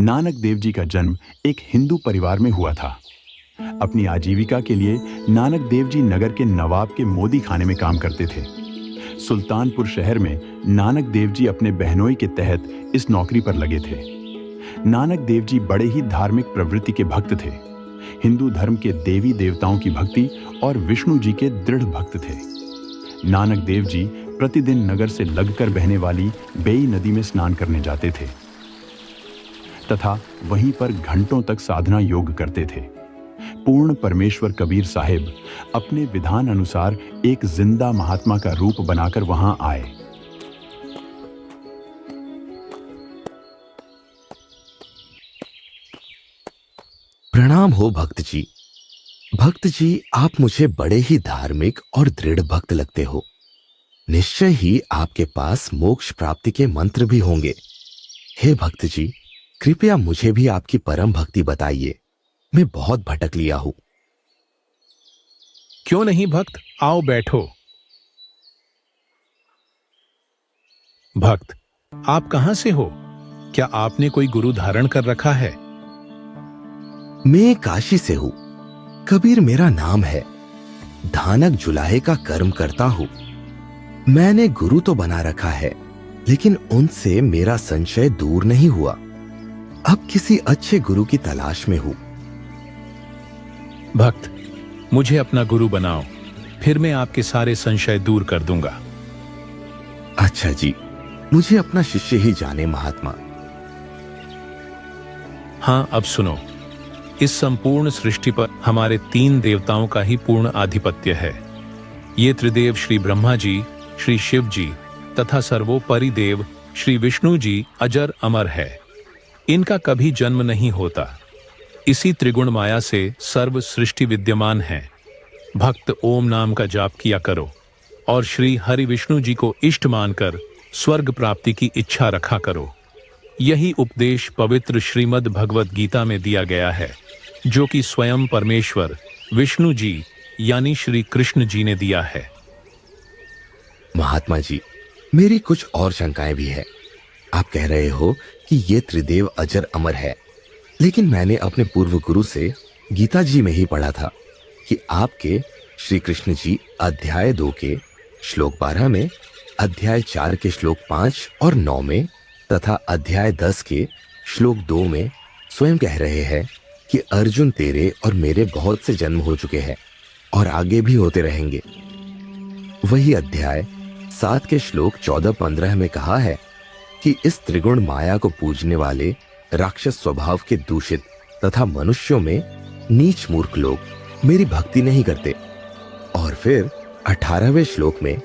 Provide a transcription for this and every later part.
नानक देव जी का जन्म एक हिंदू परिवार में हुआ था। अपनी आजीविका के लिए नानक देव जी नगर के नवाब के मोदी खाने में काम करते थे। सुल्तानपुर शहर में नानक देव जी अपने बहनोई के तहत इस नौकरी पर लगे थे। नानक देव जी बड़े ही धार्मिक प्रवृत्ति के भक्त थे। हिंदू धर्म के देवी देवताओं की भक्ति और विष्णु जी के दृढ़ भक्त थे। नानक देव जी प्रतिदिन नगर से लगकर बहने वाली बेई नदी में स्नान करने जाते थे तथा वहीं पर घंटों तक साधना योग करते थे। पूर्ण परमेश्वर कबीर साहिब अपने विधान अनुसार एक जिंदा महात्मा का रूप बनाकर वहां आए। प्रणाम हो भक्त जी। भक्त जी, आप मुझे बड़े ही धार्मिक और दृढ़ भक्त लगते हो। निश्चय ही आपके पास मोक्ष प्राप्ति के मंत्र भी होंगे। हे भक्त जी, कृपया मुझे भी आपकी परम भक्ति बताइए। मैं बहुत भटक लिया हूं। क्यों नहीं भक्त, आओ बैठो। भक्त, आप कहां से हो? क्या आपने कोई गुरु धारण कर रखा है? मैं काशी से हूं। कबीर मेरा नाम है। धानक जुलाहे का कर्म करता हूं। मैंने गुरु तो बना रखा है, लेकिन उनसे मेरा संशय दूर नहीं हुआ। अब किसी अच्छे गुरु की तलाश में हूं। भक्त, मुझे अपना गुरु बनाओ, फिर मैं आपके सारे संशय दूर कर दूंगा। अच्छा जी, मुझे अपना शिष्य ही जाने महात्मा। हाँ, अब सुनो। इस संपूर्ण सृष्टि पर हमारे 3 देवताओं का ही पूर्ण आधिपत्य है। ये त्रिदेव श्री ब्रह्मा जी, श्री शिव जी तथा सर्वोपरि देव श्री विष्णु जी अजर अमर है। इनका कभी जन्म नहीं होता। इसी त्रिगुण माया से सर्व सृष्टि विद्यमान है। भक्त ओम नाम का जाप किया करो और श्री हरि विष्णु जी को इष्ट मानकर स्वर्ग प्राप्ति की इच्छा रखा करो। यही उपदेश पवित्र श्रीमद् भगवत गीता में दिया गया है, जो कि स्वयं परमेश्वर विष्णु जी यानी श्री कृष्ण जी ने दिया है। महात्मा जी, मेरी कुछ और शंकाएं भी है। आप कह रहे हो कि ये त्रिदेव अजर अमर है, लेकिन मैंने अपने पूर्व गुरु से गीता जी में ही पढ़ा था कि आपके श्री कृष्ण जी अध्याय 2 के श्लोक 12 में, अध्याय 4 के श्लोक 5 और 9 में तथा अध्याय 10 के श्लोक 2 में स्वयं कह रहे हैं कि अर्जुन, तेरे और मेरे बहुत से जन्म हो चुके हैं और आगे भी होते रहेंगे। वही अध्याय 7 के श्लोक 14-15 में कहा है कि इस त्रिगुण माया को पूजने वाले राक्षस स्वभाव के दूषित तथा मनुष्यों में नीच मूर्ख लोग मेरी भक्ति नहीं करते। और फिर 18वें श्लोक में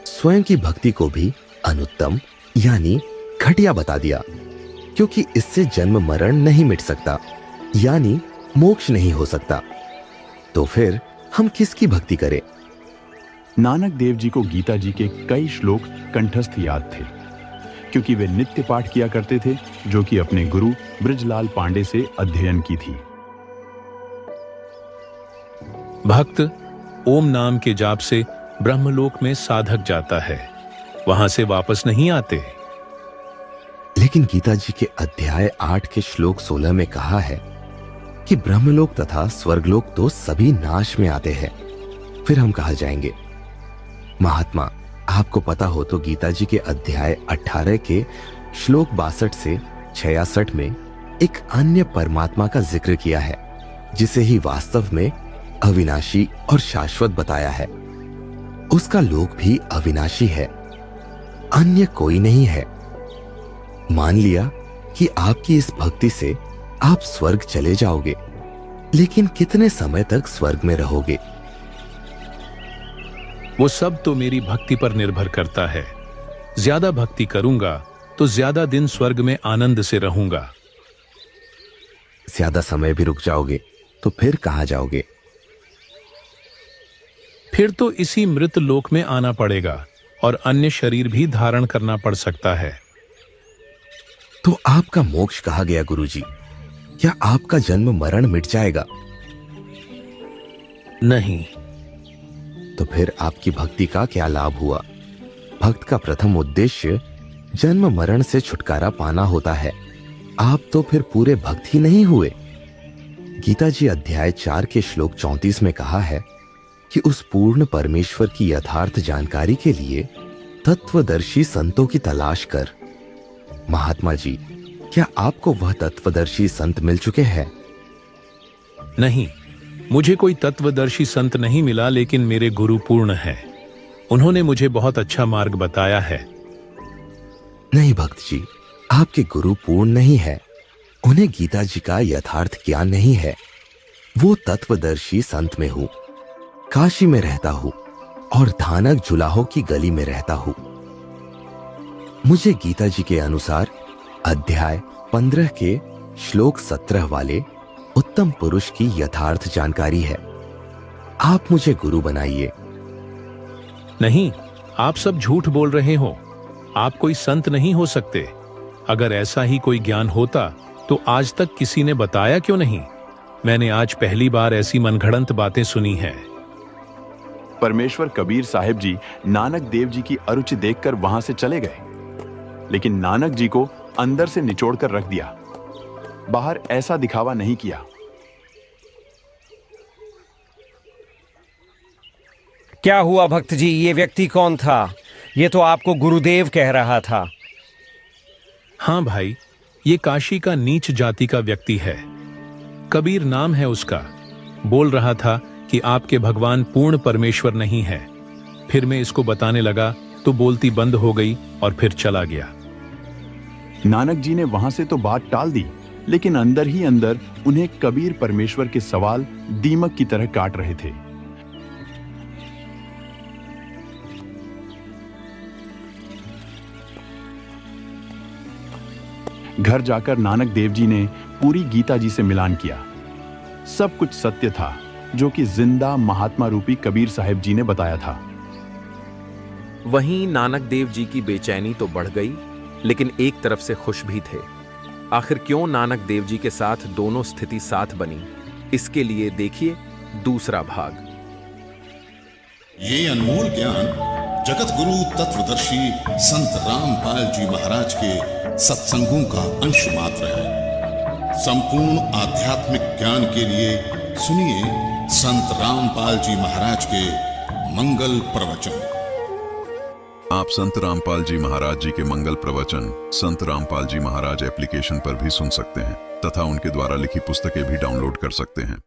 स्वयं की भक्ति को भी अनुत्तम यानी घटिया बता दिया, क्योंकि इससे जन्म मरण नहीं मिट सकता, यानी मोक्ष नहीं हो सकता। तो फिर हम किसकी भक्ति करें? नानक देव जी को गीता जी के कई श्लोक कंठस्थ याद थे, क्योंकि वे नित्य पाठ किया करते थे, जो कि अपने गुरु ब्रिजलाल पांडे से अध्ययन की थी। भक्त ओम नाम के जाप से ब्रह्मलोक में साधक जाता है, वहां से वापस नहीं आते। लेकिन गीता जी के अध्याय 8 के श्लोक 16 में कहा है कि ब्रह्मलोक तथा स्वर्गलोक तो सभी नाश में आते हैं, फिर हम कहाँ जाएंगे? महात्मा, आपको पता हो तो गीता जी के अध्याय 18 के श्लोक 62 से 66 में एक अन्य परमात्मा का जिक्र किया है, जिसे ही वास्तव में अविनाशी और शाश्वत बताया है। उसका लोक भी अविनाशी है, अन्य कोई नहीं है। मान लिया कि आपकी इस भक्ति से आप स्वर्ग चले जाओगे, लेकिन कितने समय तक स्वर्ग में रहोगे? वो सब तो मेरी भक्ति पर निर्भर करता है। ज्यादा भक्ति करूंगा तो ज्यादा दिन स्वर्ग में आनंद से रहूंगा। ज्यादा समय भी रुक जाओगे तो फिर कहां जाओगे? फिर तो इसी मृत लोक में आना पड़ेगा और अन्य शरीर भी धारण करना पड़ सकता है। तो आपका मोक्ष कहा गया गुरुजी? क्या आपका जन्म मरण मिट जाएगा? नहीं। तो फिर आपकी भक्ति का क्या लाभ हुआ? भक्त का प्रथम उद्देश्य जन्म मरण से छुटकारा पाना होता है। आप तो फिर पूरे भक्त ही नहीं हुए। गीता जी अध्याय 4 के श्लोक 34 में कहा है कि उस पूर्ण परमेश्वर की यथार्थ जानकारी के लिए तत्वदर्शी संतों की तलाश कर। महात्मा जी, क्या आपको वह तत्वदर्शी संत मिल चुके हैं? नहीं, मुझे कोई तत्वदर्शी संत नहीं मिला, लेकिन मेरे गुरु पूर्ण है। उन्होंने मुझे बहुत अच्छा मार्ग बताया है। नहीं भक्त जी, आपके गुरु पूर्ण नहीं है। उन्हें गीता जी का यथार्थ ज्ञान नहीं है। वो तत्वदर्शी संत में हूं, काशी में रहता हूं और धानक जुलाहो की गली में रहता हूं। मुझे गीता जी के अनुसार अध्याय 15 के श्लोक 17 वाले उत्तम पुरुष की यथार्थ जानकारी है। आप मुझे गुरु बनाइए। नहीं, आप सब झूठ बोल रहे हो। आप कोई संत नहीं हो सकते। अगर ऐसा ही कोई ज्ञान होता तो आज तक किसी ने बताया क्यों नहीं? मैंने आज पहली बार ऐसी मनगढ़ंत बातें सुनी हैं। परमेश्वर कबीर साहिब जी नानक देव जी की अरुचि देखकर वहां से चले गए, लेकिन नानक जी को अंदर से निचोड़कर रख दिया। बाहर ऐसा दिखावा नहीं किया। क्या हुआ भक्त जी? ये व्यक्ति कौन था? ये तो आपको गुरुदेव कह रहा था। हाँ भाई, ये काशी का नीच जाति का व्यक्ति है। कबीर नाम है उसका। बोल रहा था कि आपके भगवान पूर्ण परमेश्वर नहीं है। फिर मैं इसको बताने लगा तो बोलती बंद हो गई और फिर चला गया। नानक जी ने वहां से तो बात टाल दी, लेकिन अंदर ही अंदर उन्हें कबीर परमेश्वर के सवाल दीमक की तरह काट रहे थे। घर जाकर नानक देव जी ने पूरी गीता जी से मिलान किया। सब कुछ सत्य था जो कि जिंदा महात्मा रूपी कबीर साहिब जी ने बताया था। वहीं नानक देव जी की बेचैनी तो बढ़ गई, लेकिन एक तरफ से खुश भी थे। आखिर क्यों नानक देव जी के साथ दोनों स्थिति साथ बनी, इसके लिए देखिए दूसरा भाग। ये अनमोल ज्ञान जगत गुरु तत्वदर्शी संत रामपाल जी महाराज के सत्संगों का अंश मात्र है। संपूर्ण आध्यात्मिक ज्ञान के लिए सुनिए संत रामपाल जी महाराज के मंगल प्रवचन। आप संत रामपाल जी महाराज जी के मंगल प्रवचन संत रामपाल जी महाराज एप्लीकेशन पर भी सुन सकते हैं तथा उनके द्वारा लिखी पुस्तकें भी डाउनलोड कर सकते हैं।